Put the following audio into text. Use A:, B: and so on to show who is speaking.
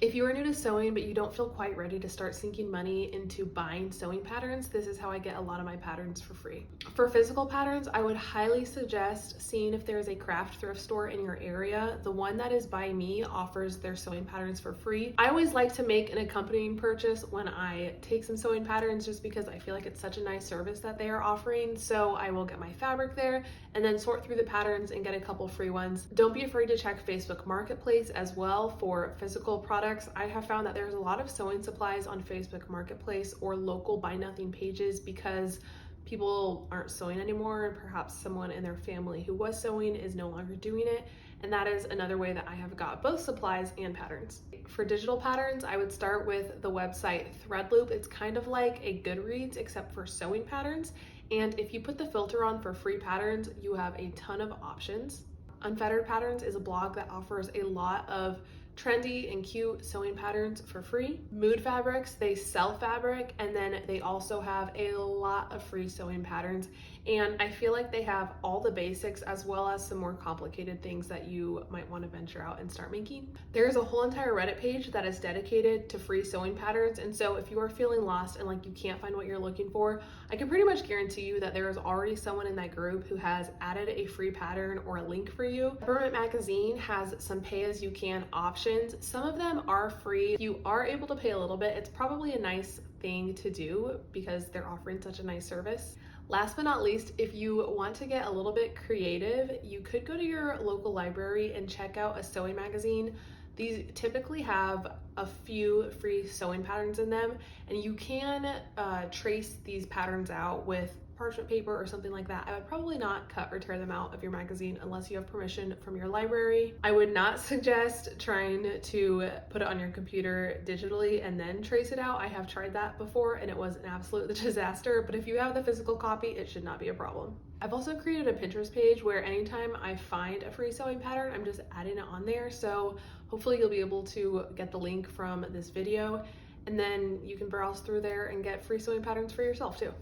A: If you are new to sewing but you don't feel quite ready to start sinking money into buying sewing patterns, this is how I get a lot of my patterns for free. For physical patterns, I would highly suggest seeing if there is a craft thrift store in your area. The one that is by me offers their sewing patterns for free. I always like to make an accompanying purchase when I take some sewing patterns just because I feel like it's such a nice service that they are offering. So I will get my fabric there and then sort through the patterns and get a couple free ones. Don't be afraid to check Facebook Marketplace as well for physical products. I have found that there's a lot of sewing supplies on Facebook Marketplace or local buy nothing pages because people aren't sewing anymore, and perhaps someone in their family who was sewing is no longer doing it. And that is another way that I have got both supplies and patterns. For digital patterns, I would start with the website Threadloop. It's kind of like a Goodreads except for sewing patterns. And if you put the filter on for free patterns, you have a ton of options. Unfettered Patterns is a blog that offers a lot of trendy and cute sewing patterns for free. Mood Fabrics, they sell fabric and then they also have a lot of free sewing patterns, and I feel like they have all the basics as well as some more complicated things that you might want to venture out and start making. There's a whole entire Reddit page that is dedicated to free sewing patterns, and so if you are feeling lost and like you can't find what you're looking for, I can pretty much guarantee you that there is already someone in that group who has added a free pattern or a link for you. Peppermint Magazine has some pay-as-you-can options. Some of them are free. You are able to pay a little bit. It's probably a nice thing to do because they're offering such a nice service. Last but not least, if you want to get a little bit creative, you could go to your local library and check out a sewing magazine. These typically have a few free sewing patterns in them, and you can trace these patterns out with parchment paper or something like that. I would probably not cut or tear them out of your magazine unless you have permission from your library. I would not suggest trying to put it on your computer digitally and then trace it out. I have tried that before and it was an absolute disaster, but if you have the physical copy, it should not be a problem. I've also created a Pinterest page where anytime I find a free sewing pattern, I'm just adding it on there. So hopefully you'll be able to get the link from this video, and then you can browse through there and get free sewing patterns for yourself too.